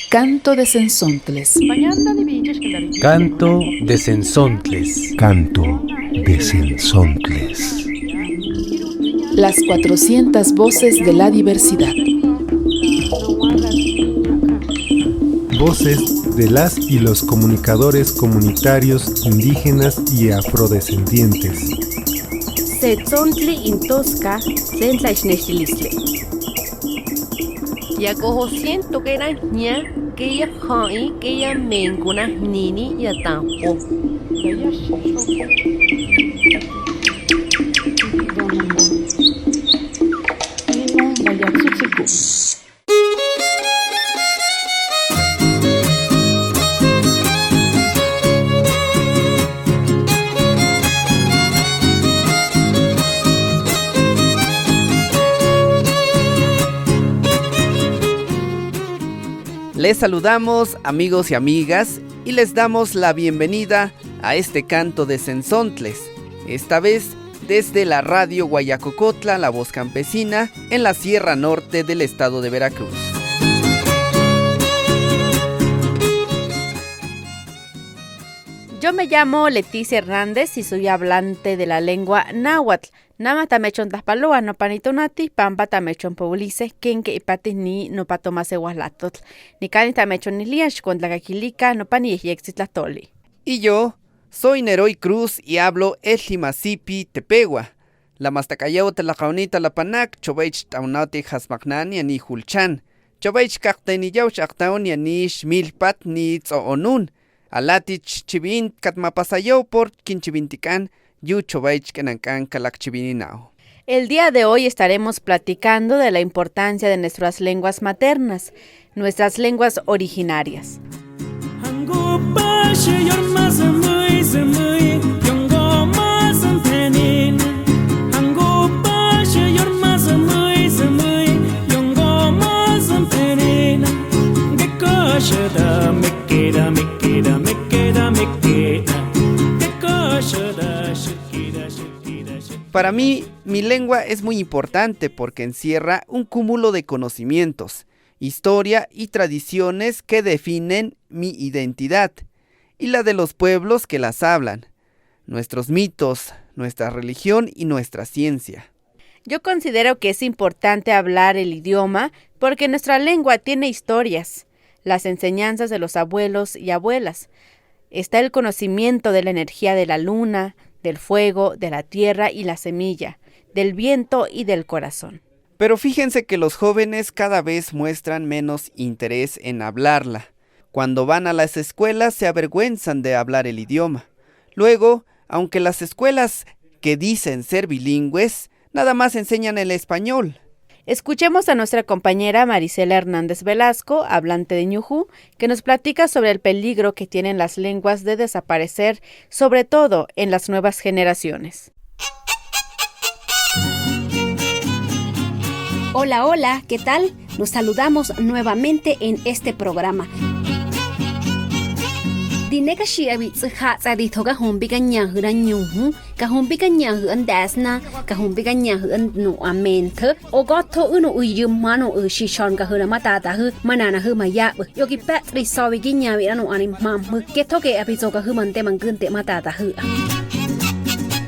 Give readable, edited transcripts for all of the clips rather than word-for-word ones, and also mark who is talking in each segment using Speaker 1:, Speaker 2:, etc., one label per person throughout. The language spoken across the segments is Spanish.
Speaker 1: Canto de Cenzontles.
Speaker 2: Canto de Cenzontles.
Speaker 3: Canto de Cenzontles.
Speaker 1: Las 400 voces de la diversidad.
Speaker 3: Voces de las y los comunicadores comunitarios indígenas y afrodescendientes.
Speaker 4: Setzontli intosca sentlaichnexilistle. Yacojo siento que era ña, que ella jai, que ella mencuna nini y atampo.
Speaker 2: Les saludamos, amigos y amigas, y les damos la bienvenida a este canto de Cenzontles, esta vez desde la radio Guayacocotla, la voz campesina, en la Sierra Norte del estado de Veracruz.
Speaker 4: Yo me llamo Leticia Hernández y soy hablante de la lengua náhuatl. Nama tamechon taspaloa no panitonati, pampa tamechon paulice, kenke ipatis ni no patomase huaslatotl. Ni cani tamechon niliash con tlacaquilica no pani yexitlatoli.
Speaker 2: Y yo soy Neroy Cruz y hablo Ejimasipi Tepegua. La mastacayao tlacaunita la panac, choveich taunauti hasmacnani ani hulchan. Choveich cacteniyau chactauni ani shmilpat ni tzoonun. Alatich chivin katmapasayau por quinchivintican.
Speaker 4: El día de hoy estaremos platicando de la importancia de nuestras lenguas maternas, nuestras lenguas originarias.
Speaker 2: Para mí, mi lengua es muy importante porque encierra un cúmulo de conocimientos, historia y tradiciones que definen mi identidad y la de los pueblos que las hablan, nuestros mitos, nuestra religión y nuestra ciencia.
Speaker 4: Yo considero que es importante hablar el idioma porque nuestra lengua tiene historias, las enseñanzas de los abuelos y abuelas. Está el conocimiento de la energía de la luna, del fuego, de la tierra y la semilla, del viento y del corazón.
Speaker 2: Pero fíjense que los jóvenes cada vez muestran menos interés en hablarla. Cuando van a las escuelas se avergüenzan de hablar el idioma. Luego, aunque las escuelas que dicen ser bilingües, nada más enseñan el español.
Speaker 4: Escuchemos a nuestra compañera Marisela Hernández Velasco, hablante de ñujú, que nos platica sobre el peligro que tienen las lenguas de desaparecer, sobre todo en las nuevas generaciones.
Speaker 5: Hola, hola, ¿qué tal? Nos saludamos nuevamente en este programa. Dineka shiabi tsa tsadi thoga hombi kanya huran nyuhu ka hombi kanya huan dasna ka hombi kanya huan no amente ogatho uno uyum mano shishon ka hura matata hu manana hu maya yogi patri sawi ginya wi ano anim mam ke toke apizo ka humante mangunte matata hu.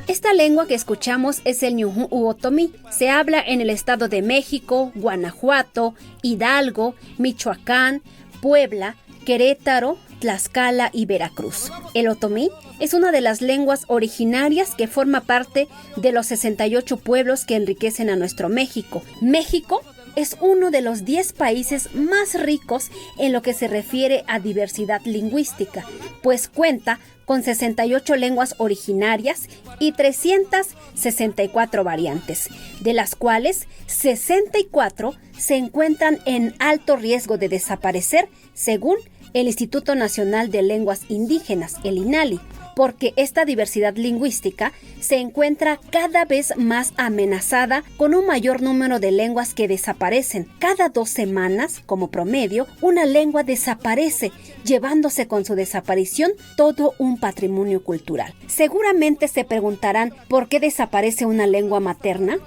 Speaker 5: Esta lengua que escuchamos es el ñujú u otomí. Se habla en el estado de México, Guanajuato, Hidalgo, Michoacán, Puebla, Querétaro, Tlaxcala y Veracruz. El otomí es una de las lenguas originarias que forma parte de los 68 pueblos que enriquecen a nuestro México. México es uno de los 10 países más ricos en lo que se refiere a diversidad lingüística, pues cuenta con 68 lenguas originarias y 364 variantes, de las cuales 64 se encuentran en alto riesgo de desaparecer, según el Instituto Nacional de Lenguas Indígenas, el INALI, porque esta diversidad lingüística se encuentra cada vez más amenazada con un mayor número de lenguas que desaparecen. Cada 2 semanas, como promedio, una lengua desaparece, llevándose con su desaparición todo un patrimonio cultural. Seguramente se preguntarán por qué desaparece una lengua materna.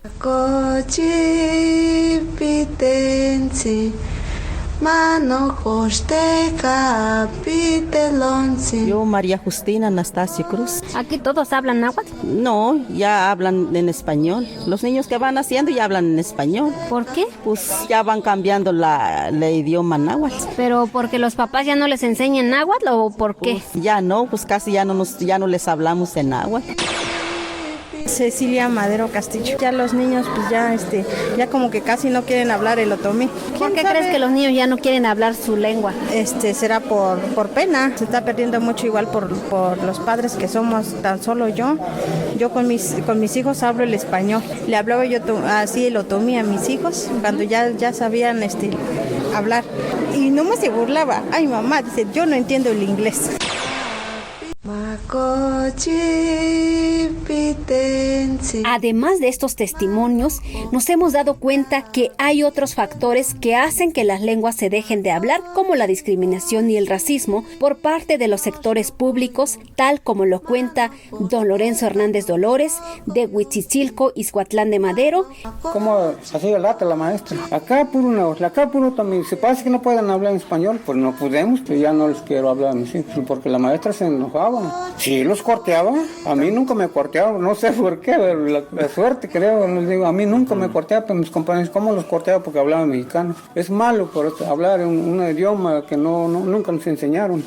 Speaker 6: Yo, María Justina Anastasio Cruz.
Speaker 5: Aquí todos hablan náhuatl.
Speaker 6: No, ya hablan en español. Los niños que van haciendo ya hablan en español.
Speaker 5: ¿Por qué?
Speaker 6: Pues ya van cambiando la idioma náhuatl.
Speaker 5: ¿Pero porque los papás ya no les enseñan náhuatl o por qué?
Speaker 6: Pues ya no, pues casi ya no les hablamos en náhuatl.
Speaker 7: Cecilia Madero Castillo. Ya los niños pues ya como que casi no quieren hablar el otomí.
Speaker 5: ¿Por qué crees que los niños ya no quieren hablar su lengua?
Speaker 7: Será por pena. Se está perdiendo mucho igual por los padres que somos, tan solo yo. Yo con mis hijos hablo el español. Le hablaba yo así el otomí a mis hijos cuando ya sabían hablar. Y nomás se burlaba. Ay, mamá, dice, yo no entiendo el inglés.
Speaker 5: Además de estos testimonios, nos hemos dado cuenta que hay otros factores que hacen que las lenguas se dejen de hablar, como la discriminación y el racismo por parte de los sectores públicos, tal como lo cuenta don Lorenzo Hernández Dolores, de Huitzichilco, Ixhuatlán de Madero.
Speaker 8: ¿Cómo hacía lata la maestra? Acá puro también. Si pasa que no pueden hablar en español, pues no podemos, pues ya no les quiero hablar a mis hijos, porque la maestra se enojaba. Sí, los corteaba. A mí nunca me corteaba, no sé por qué, pero la suerte creo, les digo, a mí nunca me corteaba, pero mis compañeros, ¿cómo los corteaba? Porque hablaban mexicano. Es malo por hablar un idioma que nunca nos enseñaron.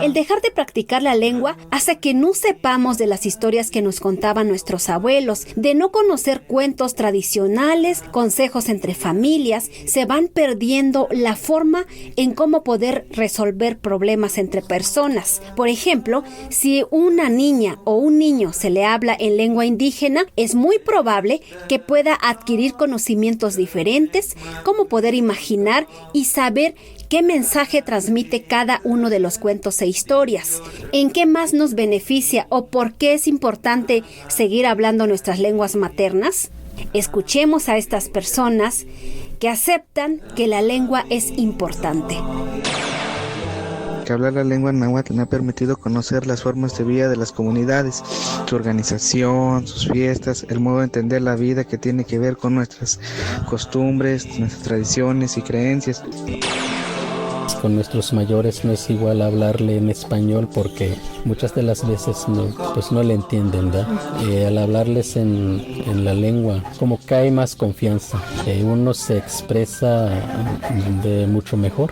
Speaker 5: El dejar de practicar la lengua hace que no sepamos de las historias que nos contaban nuestros abuelos, de no conocer cuentos tradicionales, consejos entre familias, se van perdiendo la forma en cómo poder resolver problemas entre personas. Por ejemplo, si una niña o un niño se le habla en lengua indígena, es muy probable que pueda adquirir conocimientos diferentes, como poder imaginar y saber qué mensaje transmite cada uno de los cuentos e historias, en qué más nos beneficia o por qué es importante seguir hablando nuestras lenguas maternas. Escuchemos a estas personas que aceptan que la lengua es importante.
Speaker 9: Que hablar la lengua náhuatl me ha permitido conocer las formas de vida de las comunidades, su organización, sus fiestas, el modo de entender la vida que tiene que ver con nuestras costumbres, nuestras tradiciones y creencias.
Speaker 10: Con nuestros mayores no es igual hablarle en español porque muchas de las veces no le entienden, ¿verdad? Al hablarles en la lengua, como que hay más confianza, uno se expresa de mucho mejor.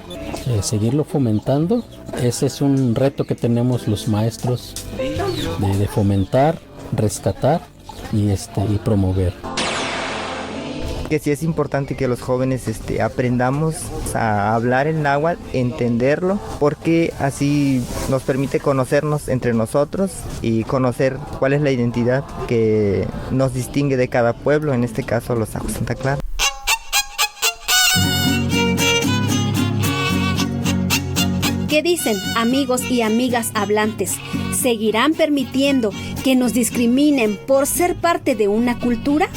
Speaker 10: Seguirlo fomentando, ese es un reto que tenemos los maestros, de fomentar, rescatar y promover.
Speaker 11: Que sí es importante que los jóvenes aprendamos a hablar el náhuatl, entenderlo, porque así nos permite conocernos entre nosotros y conocer cuál es la identidad que nos distingue de cada pueblo, en este caso los Ajos Santa Clara.
Speaker 5: ¿Qué dicen, amigos y amigas hablantes? ¿Seguirán permitiendo que nos discriminen por ser parte de una cultura?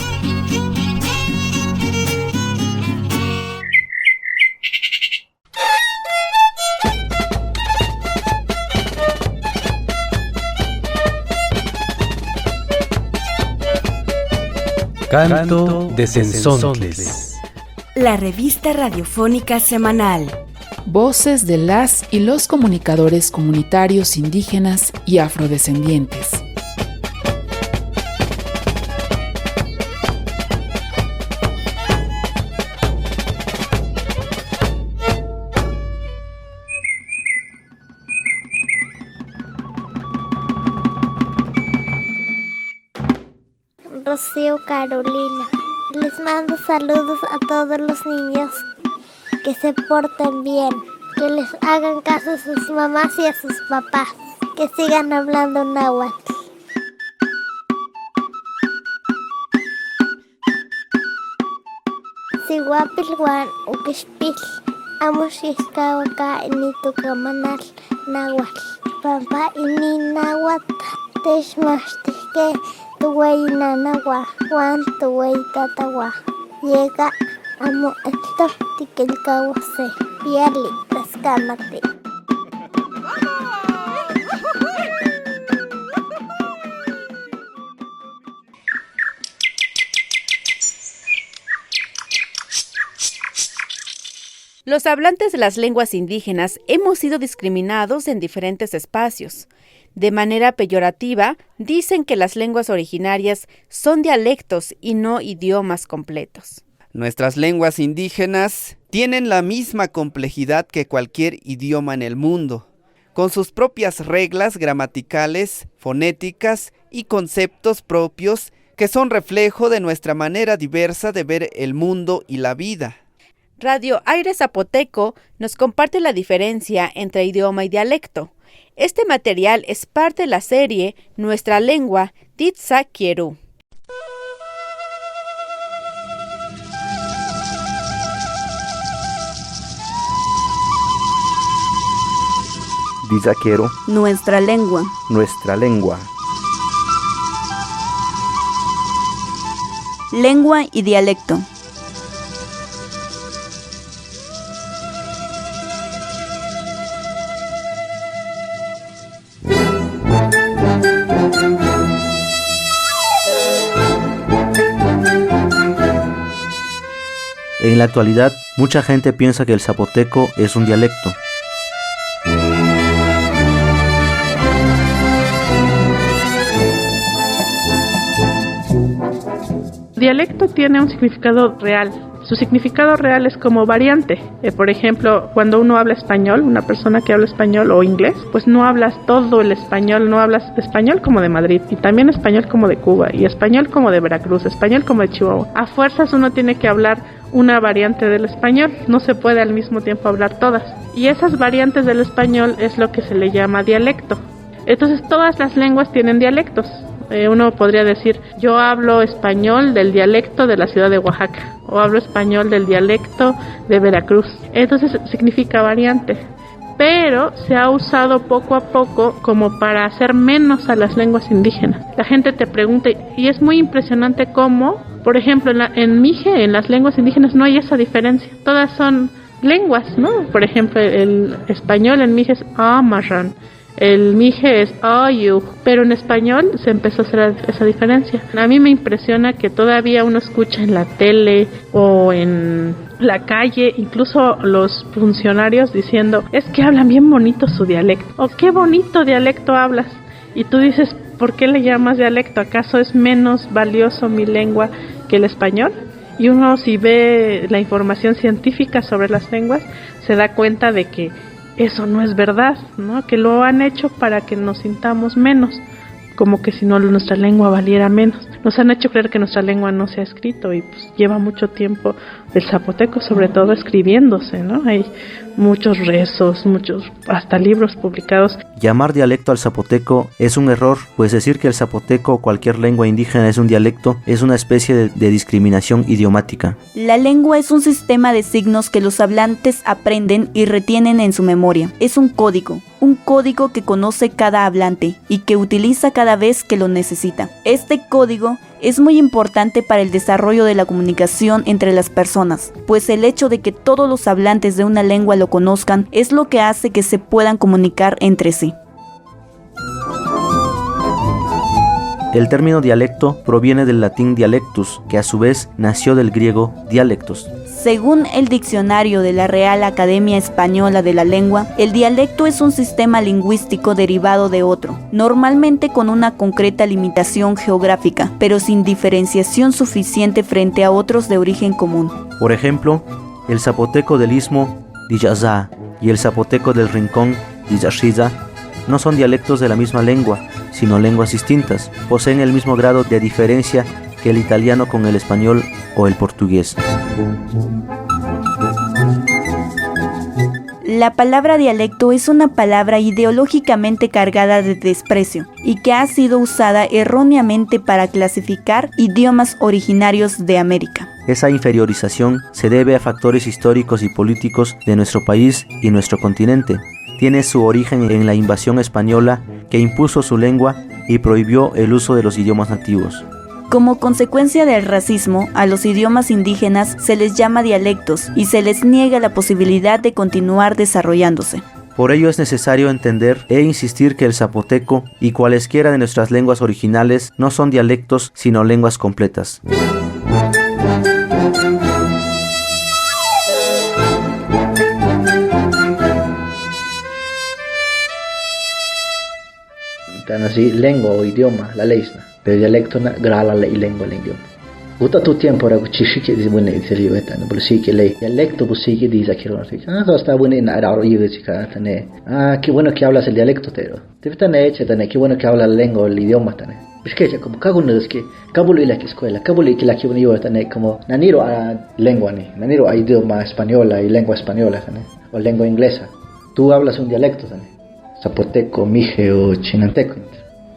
Speaker 3: Canto de Sensontles.
Speaker 12: La revista radiofónica semanal.
Speaker 1: Voces de las y los comunicadores comunitarios indígenas y afrodescendientes.
Speaker 13: Rocío Carolina. Les mando saludos a todos los niños, que se porten bien, que les hagan caso a sus mamás y a sus papás, que sigan hablando náhuatl. Sihuapil Juan Ukishpil, Amushishkawaka Nitukamanal náhuatl, Pampa ini náhuatl, Techmachtike. Tuway nanawa, Juan tuway tatawa. Llega amo esto tikelkawase, piali taskamate.
Speaker 4: Los hablantes de las lenguas indígenas hemos sido discriminados en diferentes espacios. De manera peyorativa, dicen que las lenguas originarias son dialectos y no idiomas completos.
Speaker 2: Nuestras lenguas indígenas tienen la misma complejidad que cualquier idioma en el mundo, con sus propias reglas gramaticales, fonéticas y conceptos propios que son reflejo de nuestra manera diversa de ver el mundo y la vida.
Speaker 4: Radio Aire Zapoteco nos comparte la diferencia entre idioma y dialecto. Este material es parte de la serie Nuestra Lengua, Titsa Kieru.
Speaker 14: Titsa Kieru.
Speaker 12: Nuestra lengua.
Speaker 14: Nuestra lengua.
Speaker 12: Lengua y dialecto.
Speaker 14: En la actualidad, mucha gente piensa que el zapoteco es un dialecto.
Speaker 15: Dialecto tiene un significado real. Su significado real es como variante. Por ejemplo, cuando uno habla español, una persona que habla español o inglés, pues no hablas todo el español, no hablas español como de Madrid, y también español como de Cuba, y español como de Veracruz, español como de Chihuahua. A fuerzas uno tiene que hablar una variante del español, no se puede al mismo tiempo hablar todas. Y esas variantes del español es lo que se le llama dialecto. Entonces todas las lenguas tienen dialectos. Uno podría decir, yo hablo español del dialecto de la ciudad de Oaxaca, o hablo español del dialecto de Veracruz. Entonces significa variante, pero se ha usado poco a poco como para hacer menos a las lenguas indígenas. La gente te pregunta, y es muy impresionante cómo, por ejemplo, en Mije, en las lenguas indígenas no hay esa diferencia. Todas son lenguas, ¿no? Por ejemplo, el español en Mije es amarran, el Mije es ayu, pero en español se empezó a hacer esa diferencia. A mí me impresiona que todavía uno escucha en la tele o en la calle, incluso los funcionarios diciendo, es que hablan bien bonito su dialecto, o qué bonito dialecto hablas. Y tú dices, ¿por qué le llamas dialecto? ¿Acaso es menos valioso mi lengua que el español? Y uno, si ve la información científica sobre las lenguas, se da cuenta de que eso no es verdad, ¿no? Que lo han hecho para que nos sintamos menos, como que si no nuestra lengua valiera menos. Nos han hecho creer que nuestra lengua no se ha escrito, y pues lleva mucho tiempo el zapoteco, sobre todo, escribiéndose, ¿no? Hay muchos rezos, hasta libros publicados.
Speaker 14: Llamar dialecto al zapoteco es un error, pues decir que el zapoteco o cualquier lengua indígena es un dialecto es una especie de discriminación idiomática.
Speaker 12: La lengua es un sistema de signos que los hablantes aprenden y retienen en su memoria. Es un código que conoce cada hablante y que utiliza cada vez que lo necesita. Este código es muy importante para el desarrollo de la comunicación entre las personas, pues el hecho de que todos los hablantes de una lengua lo conozcan es lo que hace que se puedan comunicar entre sí.
Speaker 14: El término dialecto proviene del latín dialectus, que a su vez nació del griego dialectos.
Speaker 12: Según el diccionario de la Real Academia Española de la Lengua, el dialecto es un sistema lingüístico derivado de otro, normalmente con una concreta limitación geográfica, pero sin diferenciación suficiente frente a otros de origen común.
Speaker 14: Por ejemplo, el zapoteco del Istmo, Diyazá, y el zapoteco del Rincón, Diyaxiza, no son dialectos de la misma lengua, sino lenguas distintas. Poseen el mismo grado de diferencia que el italiano con el español o el portugués.
Speaker 12: La palabra dialecto es una palabra ideológicamente cargada de desprecio y que ha sido usada erróneamente para clasificar idiomas originarios de América.
Speaker 14: Esa inferiorización se debe a factores históricos y políticos de nuestro país y nuestro continente. Tiene su origen en la invasión española que impuso su lengua y prohibió el uso de los idiomas nativos.
Speaker 12: Como consecuencia del racismo, a los idiomas indígenas se les llama dialectos y se les niega la posibilidad de continuar desarrollándose.
Speaker 14: Por ello es necesario entender e insistir que el zapoteco y cualesquiera de nuestras lenguas originales no son dialectos sino lenguas completas.
Speaker 16: Tan así, lengua o idioma, la ley, pero dialecto na grala la lengua el idioma. Uta tu tiempo era cuchishi que dice bueno dice yo esta no pero sí que ley dialecto pues sí que dice que no sé todo está bueno en ahora yo chica tane qué bueno que hablas el dialecto pero te están hecha tane qué bueno que habla la lengua el idioma tane es que ya como cago no es que cabulo y la escuela cabulo y que la que yo tane como naniro a lengua ni naniro a idioma española y lengua española tane o lengua inglesa tú hablas un dialecto tane zapoteco mije o chinanteco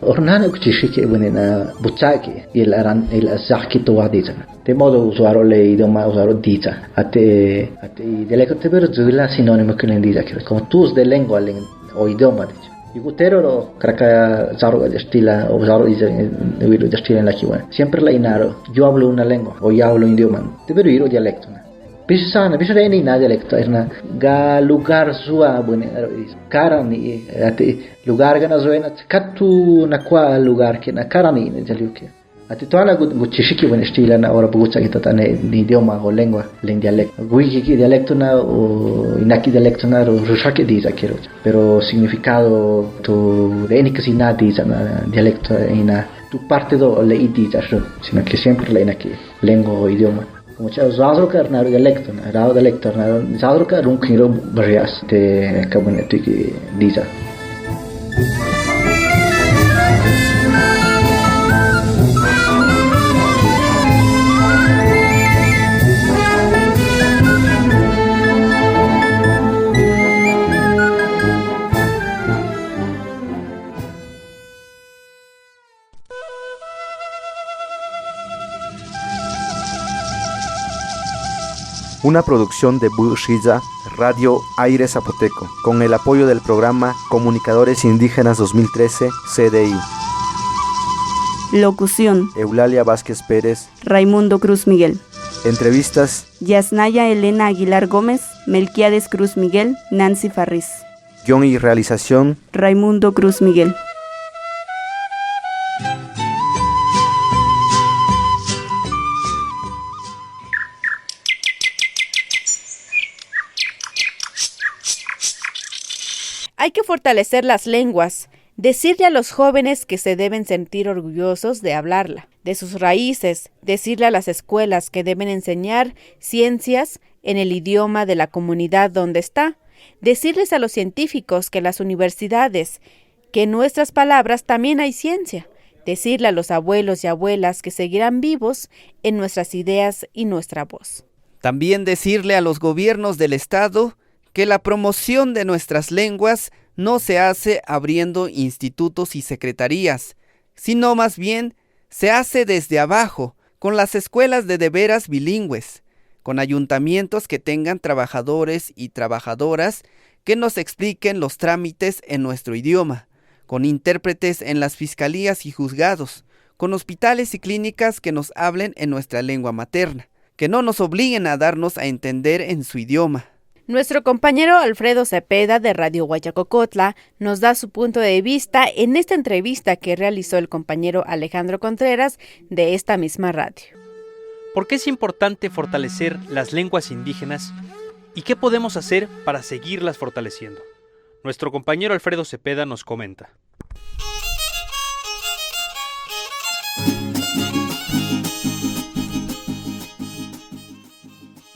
Speaker 16: ornana kuchishi que bueno na buchaki y el azaki to wadita de modo usaro le idioma usaro dita ate dialecto pero zula sinónimo que le dice como tus de lengua o idioma dice y gutero craka zaro de estila o zaro dice de estila en la kiwa siempre la inaro yo hablo una lengua o yo hablo un idioma te pero ir dialecto bisa ni na dialecto erna ga lugar sua bueno karani ati lugar gana zoena katu na kwa lugar que na karani ne jaluke ati toana guchishiki bueno estila na ora bucha kita tane ni idioma o lengua len dialecto guiki dialecto na o inaki dialecto na ro rushake diza quiero pero significado tu de ni casi nada diza na dialecto ina tu parte do le diza sino que siempre le inaki lengua o idioma como cha zadro ka na dialecto na rao dialecto na zadro ka run kiro barrias te kabuneti ki diza.
Speaker 14: Una producción de Bushiza, Radio Aire Zapoteco, con el apoyo del programa Comunicadores Indígenas 2013, CDI.
Speaker 12: Locución:
Speaker 14: Eulalia Vázquez Pérez,
Speaker 12: Raimundo Cruz Miguel.
Speaker 14: Entrevistas:
Speaker 12: Yasnaya Elena Aguilar Gómez, Melquiades Cruz Miguel, Nancy Farris.
Speaker 14: Guión y realización:
Speaker 12: Raimundo Cruz Miguel.
Speaker 4: Hay que fortalecer las lenguas, decirle a los jóvenes que se deben sentir orgullosos de hablarla, de sus raíces, decirle a las escuelas que deben enseñar ciencias en el idioma de la comunidad donde está, decirles a los científicos que en las universidades, que en nuestras palabras también hay ciencia, decirle a los abuelos y abuelas que seguirán vivos en nuestras ideas y nuestra voz.
Speaker 2: También decirle a los gobiernos del Estado que la promoción de nuestras lenguas no se hace abriendo institutos y secretarías, sino más bien se hace desde abajo, con las escuelas de veras bilingües, con ayuntamientos que tengan trabajadores y trabajadoras que nos expliquen los trámites en nuestro idioma, con intérpretes en las fiscalías y juzgados, con hospitales y clínicas que nos hablen en nuestra lengua materna, que no nos obliguen a darnos a entender en su idioma.
Speaker 4: Nuestro compañero Alfredo Cepeda de Radio Huayacocotla nos da su punto de vista en esta entrevista que realizó el compañero Alejandro Contreras de esta misma radio.
Speaker 17: ¿Por qué es importante fortalecer las lenguas indígenas y qué podemos hacer para seguirlas fortaleciendo? Nuestro compañero Alfredo Cepeda nos comenta.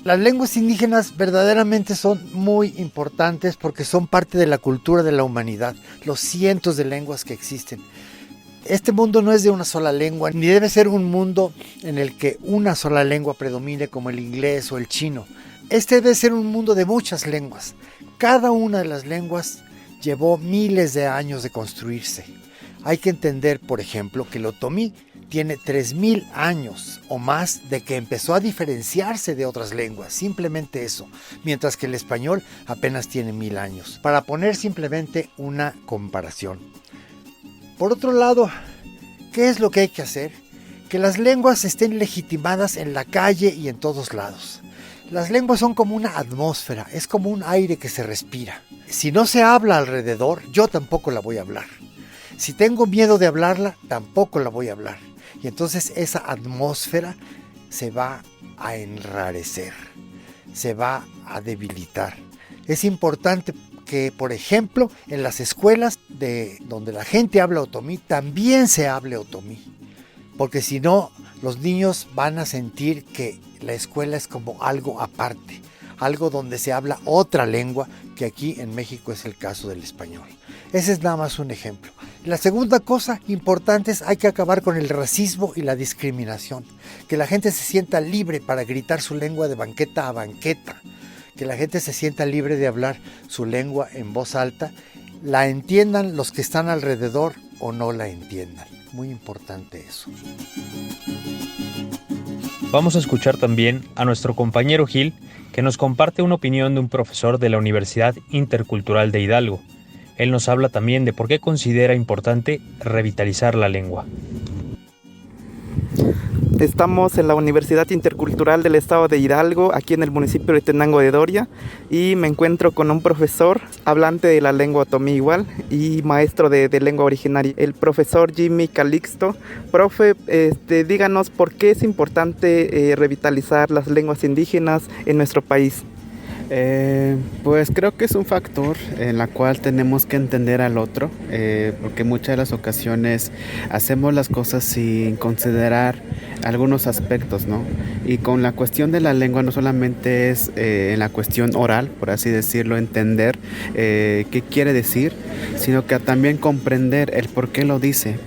Speaker 18: Las lenguas indígenas verdaderamente son muy importantes porque son parte de la cultura de la humanidad, los cientos de lenguas que existen. Este mundo no es de una sola lengua, ni debe ser un mundo en el que una sola lengua predomine como el inglés o el chino. Este debe ser un mundo de muchas lenguas. Cada una de las lenguas llevó miles de años de construirse. Hay que entender, por ejemplo, que el otomí tiene 3000 años o más de que empezó a diferenciarse de otras lenguas, simplemente eso, mientras que el español apenas tiene 1000 años, para poner simplemente una comparación. Por otro lado, ¿qué es lo que hay que hacer? Que las lenguas estén legitimadas en la calle y en todos lados. Las lenguas son como una atmósfera, es como un aire que se respira. Si no se habla alrededor, yo tampoco la voy a hablar. Si tengo miedo de hablarla, tampoco la voy a hablar. Y entonces esa atmósfera se va a enrarecer, se va a debilitar. Es importante que, por ejemplo, en las escuelas de donde la gente habla otomí también se hable otomí, porque si no, los niños van a sentir que la escuela es como algo aparte, algo donde se habla otra lengua, que aquí en México es el caso del español. Ese es nada más un ejemplo. La segunda cosa importante es hay que acabar con el racismo y la discriminación, que la gente se sienta libre para gritar su lengua de banqueta a banqueta, que la gente se sienta libre de hablar su lengua en voz alta, la entiendan los que están alrededor o no la entiendan. Muy importante eso.
Speaker 17: Vamos a escuchar también a nuestro compañero Gil, que nos comparte una opinión de un profesor de la Universidad Intercultural de Hidalgo. Él nos habla también de por qué considera importante revitalizar la lengua.
Speaker 19: Estamos en la Universidad Intercultural del Estado de Hidalgo, aquí en el municipio de Tenango de Doria, y me encuentro con un profesor hablante de la lengua otomí igual y maestro de lengua originaria, el profesor Jimmy Calixto. Profe, díganos por qué es importante revitalizar las lenguas indígenas en nuestro país.
Speaker 20: Pues creo que es un factor en la cual tenemos que entender al otro, porque muchas de las ocasiones hacemos las cosas sin considerar algunos aspectos, ¿no? Y con la cuestión de la lengua no solamente es en la cuestión oral, por así decirlo, entender qué quiere decir, sino que también comprender el por qué lo dice.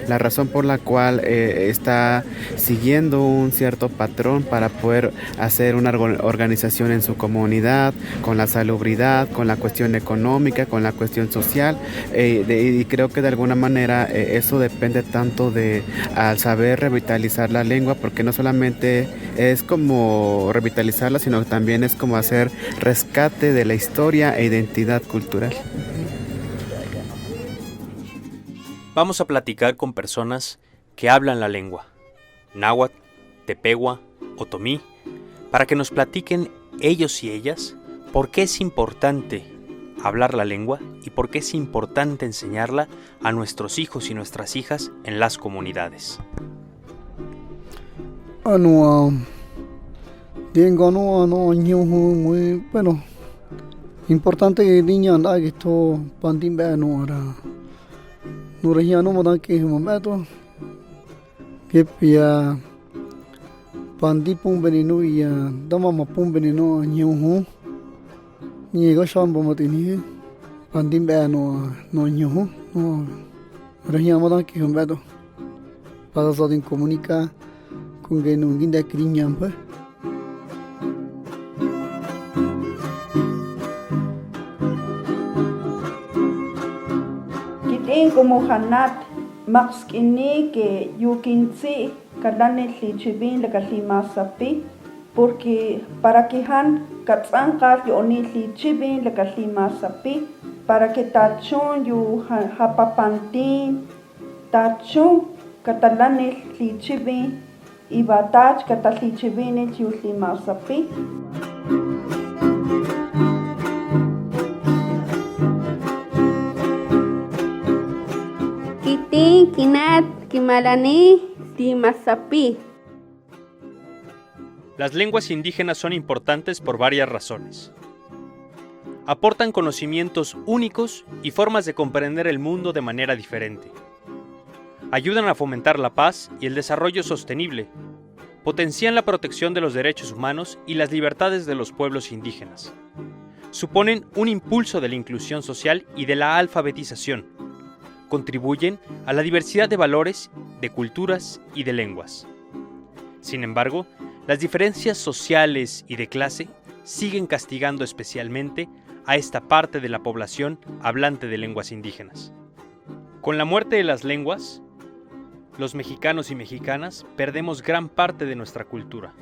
Speaker 20: La razón por la cual está siguiendo un cierto patrón para poder hacer una organización en su comunidad, con la salubridad, con la cuestión económica, con la cuestión social, y creo que de alguna manera eso depende tanto de al saber revitalizar la lengua, porque no solamente es como revitalizarla, sino también es como hacer rescate de la historia e identidad cultural.
Speaker 17: Vamos a platicar con personas que hablan la lengua, náhuatl, tepehua, otomí, para que nos platiquen ellos y ellas por qué es importante hablar la lengua y por qué es importante enseñarla a nuestros hijos y nuestras hijas en las comunidades.
Speaker 21: Muy bueno, importante que niña anda que esto pandimbe no era. Nurayano modan que momento que pia pandi pum beninu ya dama mapum beninu nyuhu ni go sham bomotini pandi be no nyuhu no Nurayano modan que momento para poder comunicar con quem não ainda criança.
Speaker 22: Como hanat max kini que yukinsi kalane lichibin la kalimasapi porque para que han katsanka yoni lichibin la kalimasapi para que tachon yu hapapantin tachon katalane lichibin y batach katalichibin yu limasapi.
Speaker 4: Kinat, Kimalani, Timasapi.
Speaker 17: Las lenguas indígenas son importantes por varias razones. Aportan conocimientos únicos y formas de comprender el mundo de manera diferente. Ayudan a fomentar la paz y el desarrollo sostenible. Potencian la protección de los derechos humanos y las libertades de los pueblos indígenas. Suponen un impulso de la inclusión social y de la alfabetización. Contribuyen a la diversidad de valores, de culturas y de lenguas. Sin embargo, las diferencias sociales y de clase siguen castigando especialmente a esta parte de la población hablante de lenguas indígenas. Con la muerte de las lenguas, los mexicanos y mexicanas perdemos gran parte de nuestra cultura.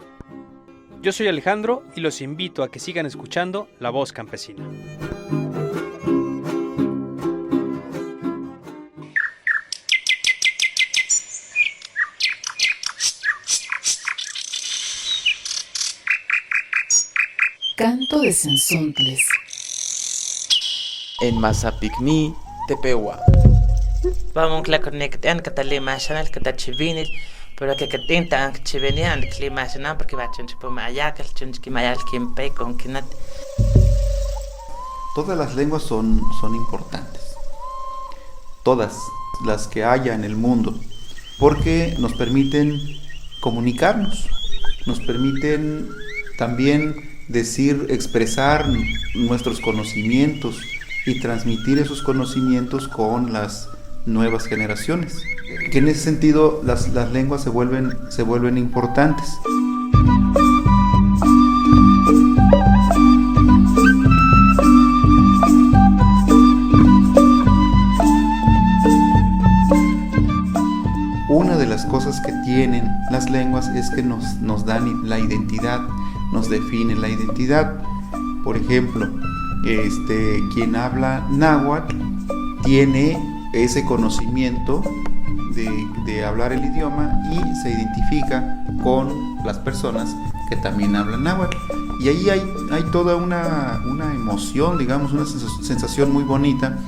Speaker 17: Yo soy Alejandro y los invito a que sigan escuchando La Voz Campesina.
Speaker 1: Canto de Sensontles.
Speaker 23: En Mazapicní, Tepehua.
Speaker 24: Vamos a conectar con el nacional que está chivinil, pero que tinta chivinian el clima nacional porque va a tener que maya que el que maya el
Speaker 23: Todas las lenguas son importantes,
Speaker 6: todas las que haya en el mundo, porque nos permiten comunicarnos, nos permiten también expresar nuestros conocimientos y transmitir esos conocimientos con las nuevas generaciones. Que en ese sentido las lenguas se vuelven importantes. Una de las cosas que tienen las lenguas es que nos dan la identidad, nos definen la identidad. Por ejemplo, quien habla náhuatl tiene ese conocimiento de hablar el idioma y se identifica con las personas que también hablan náhuatl. Y ahí hay toda una emoción, digamos, una sensación muy bonita,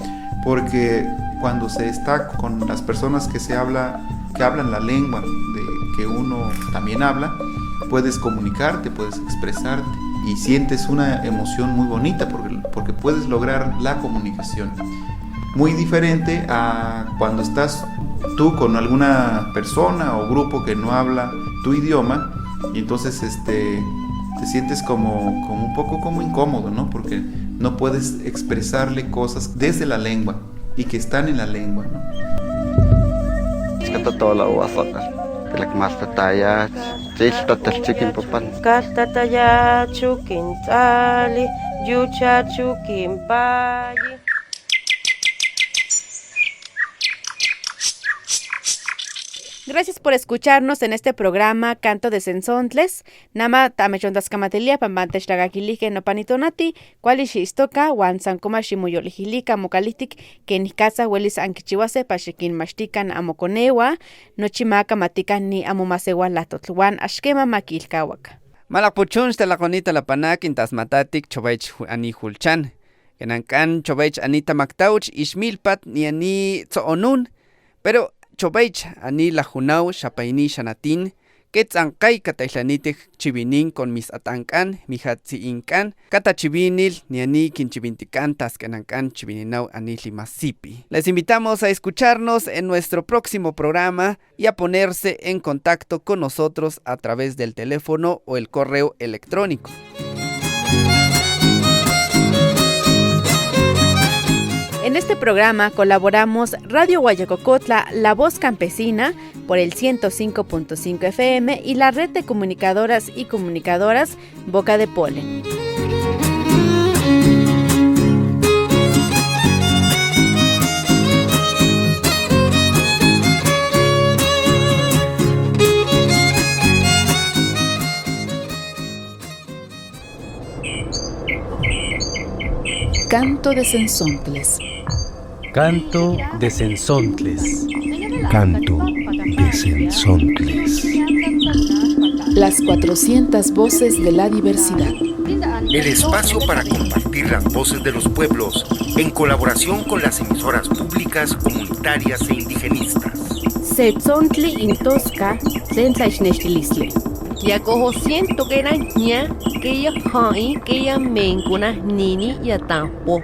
Speaker 6: porque cuando se está con las personas que hablan la lengua que uno también habla, puedes comunicarte, puedes expresarte y sientes una emoción muy bonita porque puedes lograr la comunicación. Muy diferente a cuando estás tú con alguna persona o grupo que no habla tu idioma, y entonces te sientes como un poco como incómodo, ¿no? Porque no puedes expresarle cosas desde la lengua y que están en la lengua, ¿no?
Speaker 4: Gracias por escucharnos en este programa Canto de Sensontles. Nama tamechontaskamatelia pamantextlagaquilijque nopanitonati, kualixistoka uan sankoma ximoyolihilika mokalitik ken casa huelis ankichiuase paxikinmaxtikan amokonewa, nochimaka matikan ni amomaseualahtotl uan axkema makilkauak.
Speaker 2: Malakpuchun xtelakonita lapanak intasmatatik chobaich ani Julchan. Kenankan chobaich anita maktauch ixmilpat ni ani tzoonun, pero chobaich ani la junau xapaini xanatin, ketzankay kataihlanitik chivinin con mis atankan, mijatziinkan, katachivinil ni ani kinchivintikan taskenankan chivininau ani limasipi. Les invitamos a escucharnos en nuestro próximo programa y a ponerse en contacto con nosotros a través del teléfono o el correo electrónico.
Speaker 4: En este programa colaboramos Radio Guayacocotla, La Voz Campesina, por el 105.5 FM y la red de comunicadoras y comunicadoras Boca de Polen.
Speaker 1: Canto de Sensontles.
Speaker 7: Canto de Sensontles.
Speaker 3: Canto de Sensontles.
Speaker 1: Las 400 voces de la diversidad.
Speaker 8: El espacio para compartir las voces de los pueblos en colaboración con las emisoras públicas, comunitarias e indigenistas.
Speaker 9: Setzontli intosca, tlentlaichnechtilisleh. Yakoho siento que era ña, que ya hai, que ya mencuna nini ya tampo.